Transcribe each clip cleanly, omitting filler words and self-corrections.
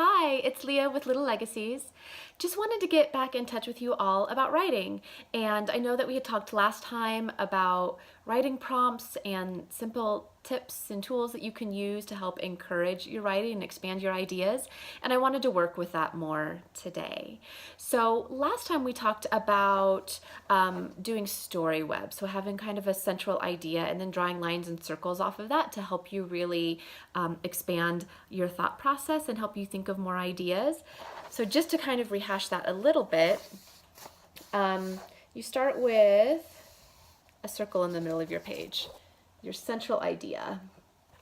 Hi, it's Leah with Little Legacies. Just wanted to get back in touch with you all about writing. And I know that we had talked last time about writing prompts and simple tips and tools that you can use to help encourage your writing and expand your ideas. And I wanted to work with that more today. So last time we talked about doing story web. So having kind of a central idea and then drawing lines and circles off of that to help you really expand your thought process and help you think of more ideas. So just to kind of rehash that a little bit, you start with a circle in the middle of your page, your central idea.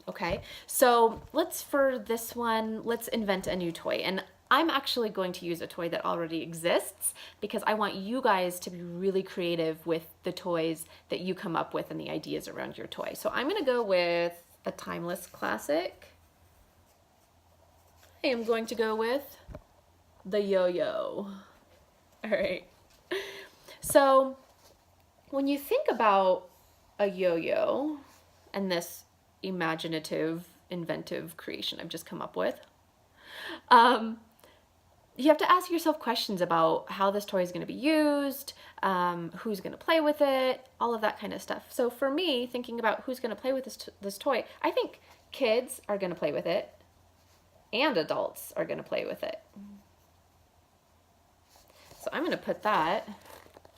Okay, so for this one, let's invent a new toy. And I'm actually going to use a toy that already exists because I want you guys to be really creative with the toys that you come up with and the ideas around your toy. So I'm gonna go with a timeless classic. I am going to go with the yo-yo. All right. So when you think about a yo-yo and this imaginative, inventive creation I've just come up with, you have to ask yourself questions about how this toy is going to be used, who's going to play with it, all of that kind of stuff. So for me, thinking about who's going to play with this toy, I think kids are going to play with it and adults are going to play with it. So I'm going to put that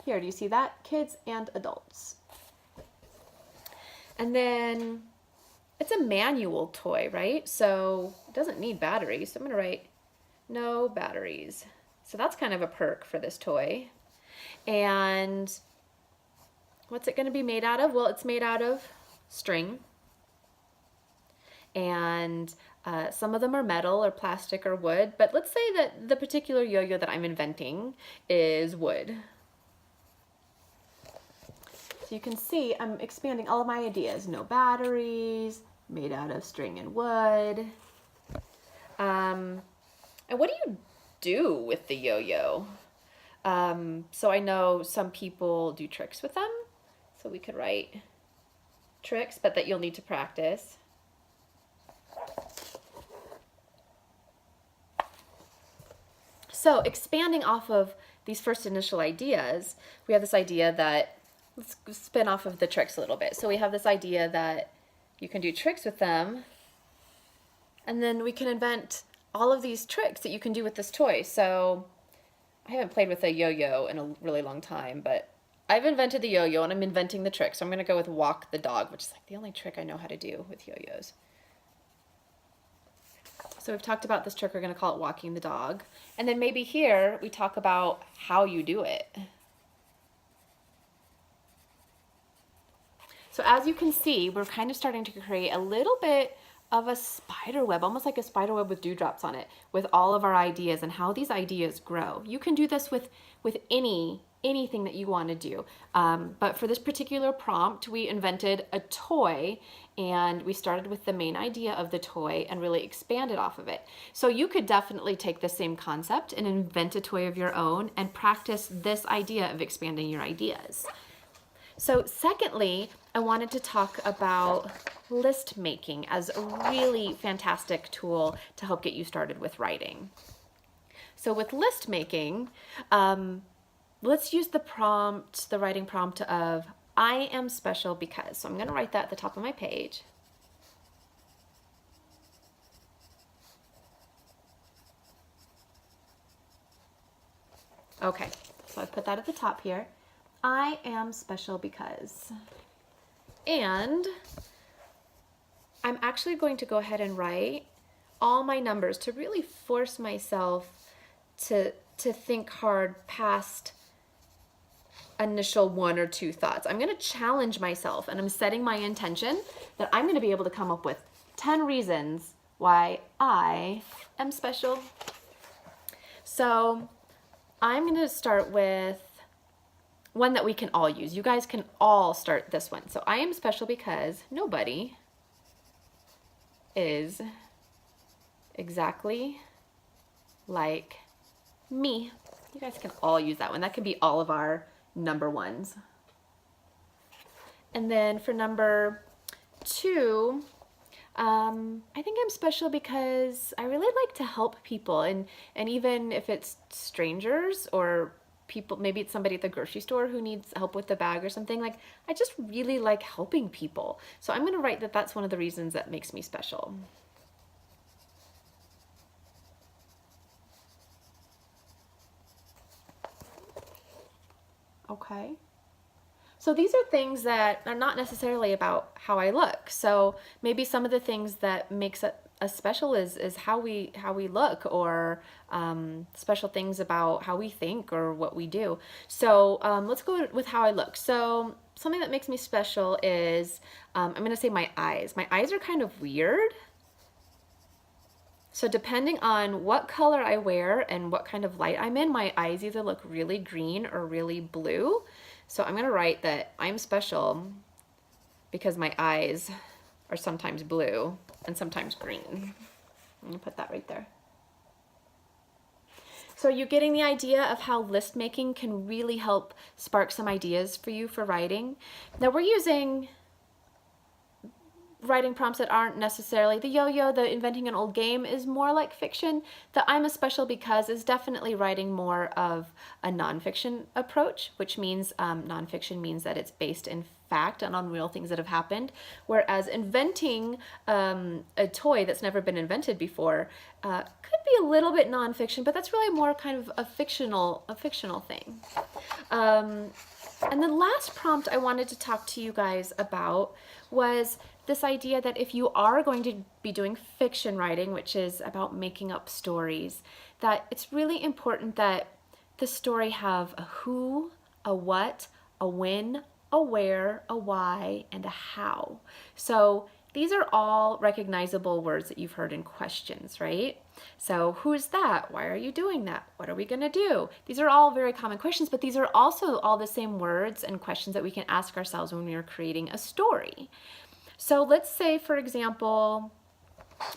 here. Do you see that? Kids and adults. And then it's a manual toy, right? So it doesn't need batteries. So I'm going to write no batteries. So that's kind of a perk for this toy. And what's it going to be made out of? Well, it's made out of string. And some of them are metal or plastic or wood, but let's say that the particular yo-yo that I'm inventing is wood. So you can see I'm expanding all of my ideas. No batteries, made out of string and wood. And what do you do with the yo-yo? So I know some people do tricks with them. So we could write tricks, but that you'll need to practice. So expanding off of these first initial ideas, we have this idea that, let's spin off of the tricks a little bit. So we have this idea that you can do tricks with them, and then we can invent all of these tricks that you can do with this toy. So I haven't played with a yo-yo in a really long time, but I've invented the yo-yo and I'm inventing the trick. So I'm gonna go with walk the dog, which is like the only trick I know how to do with yo-yos. So we've talked about this trick, we're going to call it walking the dog. And then maybe here we talk about how you do it. So as you can see, we're kind of starting to create a little bit of a spider web, almost like a spider web with dewdrops on it, with all of our ideas and how these ideas grow. You can do this with anything that you want to do. But for this particular prompt, we invented a toy and we started with the main idea of the toy and really expanded off of it. So you could definitely take the same concept and invent a toy of your own and practice this idea of expanding your ideas. So secondly, I wanted to talk about list making as a really fantastic tool to help get you started with writing. So with list making, let's use the prompt, the writing prompt of I am special because. So I'm going to write that at the top of my page. Okay, so I put that at the top here. I am special because. And I'm actually going to go ahead and write all my numbers to really force myself to think hard past initial one or two thoughts. I'm going to challenge myself and I'm setting my intention that I'm going to be able to come up with 10 reasons why I am special. So I'm going to start with one that we can all use. You guys can all start this one. So I am special because nobody is exactly like me. You guys can all use that one. That can be all of our number ones. And then for number two, I think I'm special because I really like to help people, and even if it's strangers or people, maybe it's somebody at the grocery store who needs help with the bag or something, like I just really like helping people. So I'm going to write that that's one of the reasons that makes me special. Okay. So these are things that are not necessarily about how I look. So maybe some of the things that makes us special is how we look, or special things about how we think or what we do. So let's go with how I look. So something that makes me special is I'm going to say my eyes. My eyes are kind of weird. So depending on what color I wear and what kind of light I'm in, my eyes either look really green or really blue. So I'm gonna write that I'm special because my eyes are sometimes blue and sometimes green. I'm gonna put that right there. So are you getting the idea of how list making can really help spark some ideas for you for writing? Now we're using writing prompts that aren't necessarily the yo-yo. The inventing an old game is more like fiction. The I'm a special because is definitely writing more of a nonfiction approach, which means nonfiction means that it's based in fact and on real things that have happened, whereas inventing a toy that's never been invented before could be a little bit nonfiction, but that's really more kind of a fictional thing. And the last prompt I wanted to talk to you guys about was this idea that if you are going to be doing fiction writing, which is about making up stories, that it's really important that the story have a who, a what, a when, a where, a why, and a how. So these are all recognizable words that you've heard in questions, right? So who's that? Why are you doing that? What are we going to do? These are all very common questions, but these are also all the same words and questions that we can ask ourselves when we are creating a story. So let's say, for example,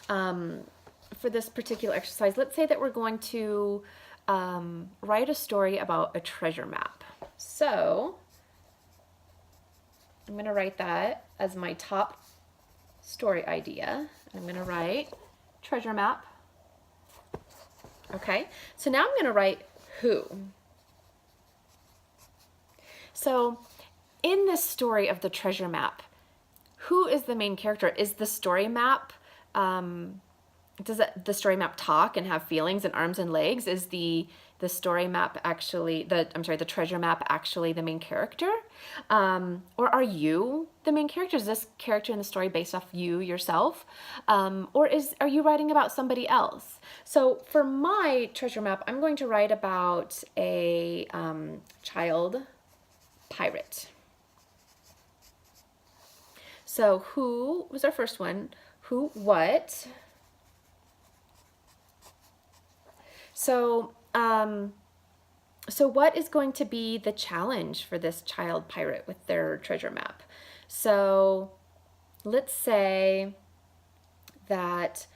for this particular exercise, let's say that we're going to write a story about a treasure map. So I'm going to write that as my top story idea. I'm going to write treasure map. Okay, so now I'm going to write who. So in this story of the treasure map, who is the main character? Is the story map, does the story map talk and have feelings and arms and legs? Is the story map actually, the treasure map actually the main character? Or are you the main character? Is this character in the story based off you yourself? Or are you writing about somebody else? So for my treasure map, I'm going to write about a child pirate. So who was our first one? Who, what? So, so what is going to be the challenge for this child pirate with their treasure map? So let's say that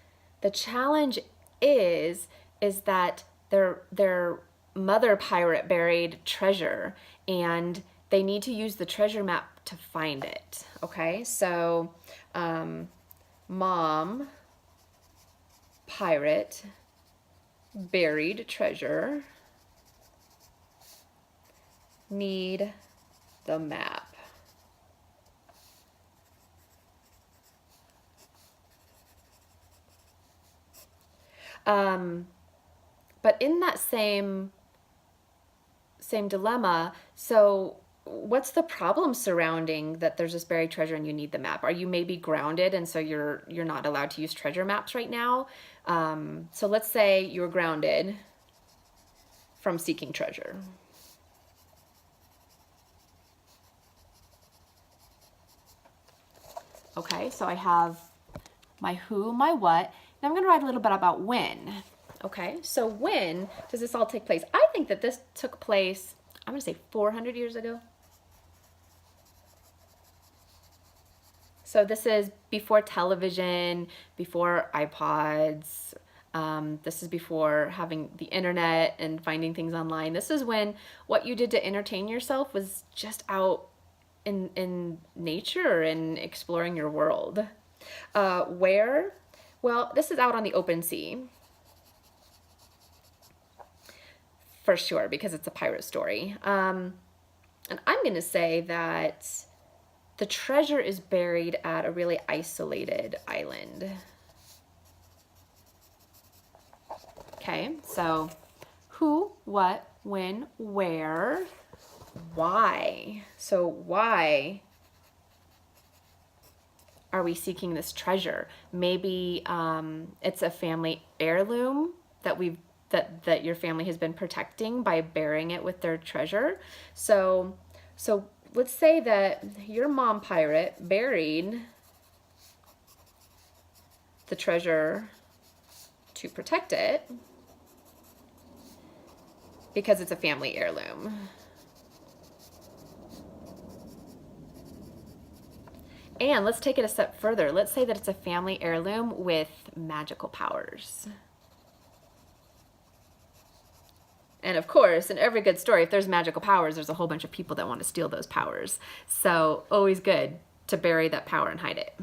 the challenge is that their mother pirate buried treasure and they need to use the treasure map to find it. Okay, so mom pirate buried treasure, need the map. But in that same dilemma, so what's the problem surrounding that there's this buried treasure and you need the map? Are you maybe grounded and so you're not allowed to use treasure maps right now? So let's say you're grounded from seeking treasure. Okay, so I have my who, my what. Now I'm going to write a little bit about when. Okay, so when does this all take place? I think that this took place, I'm going to say 400 years ago. So this is before television, before iPods. This is before having the internet and finding things online. This is when what you did to entertain yourself was just out in nature and exploring your world. Where? Well, this is out on the open sea. For sure, because it's a pirate story. And I'm going to say that the treasure is buried at a really isolated island. Okay, so who, what, when, where, why? So why are we seeking this treasure? Maybe it's a family heirloom that that your family has been protecting by burying it with their treasure. So let's say that your mom pirate buried the treasure to protect it because it's a family heirloom. And let's take it a step further. Let's say that it's a family heirloom with magical powers. And of course, in every good story, if there's magical powers, there's a whole bunch of people that want to steal those powers. So always good to bury that power and hide it.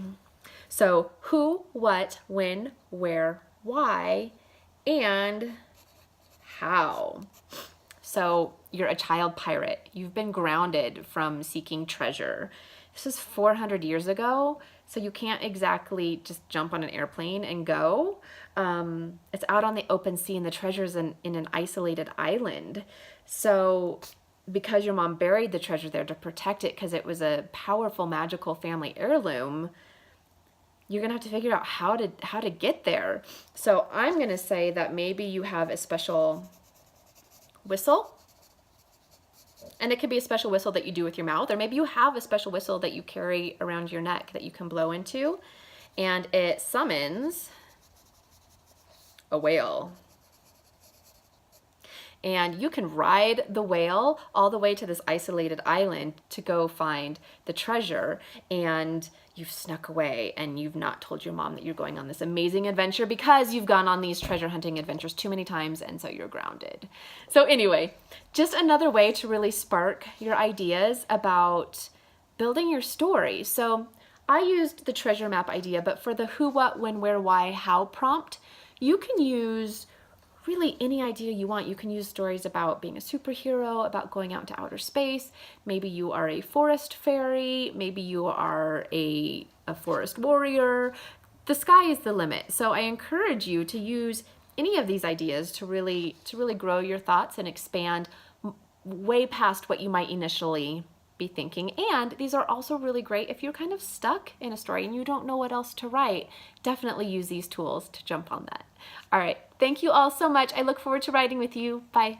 So who, what, when, where, why, and how. So you're a child pirate. You've been grounded from seeking treasure. This is 400 years ago, so you can't exactly just jump on an airplane and go. It's out on the open sea, and the treasure's in an isolated island. So because your mom buried the treasure there to protect it because it was a powerful, magical family heirloom, you're gonna have to figure out how to get there. So I'm gonna say that maybe you have a special whistle. And it could be a special whistle that you do with your mouth, or maybe you have a special whistle that you carry around your neck that you can blow into, and it summons a whale. And you can ride the whale all the way to this isolated island to go find the treasure, and you've snuck away and you've not told your mom that you're going on this amazing adventure because you've gone on these treasure hunting adventures too many times, and so you're grounded. So anyway, just another way to really spark your ideas about building your story. So I used the treasure map idea, but for the who, what, when, where, why, how prompt, you can use really any idea you want. You can use stories about being a superhero, about going out into outer space. Maybe you are a forest fairy. Maybe you are a forest warrior. The sky is the limit. So I encourage you to use any of these ideas to really grow your thoughts and expand way past what you might initially be thinking. And these are also really great if you're kind of stuck in a story and you don't know what else to write. Definitely use these tools to jump on that. All right, thank you all so much. I look forward to writing with you. Bye.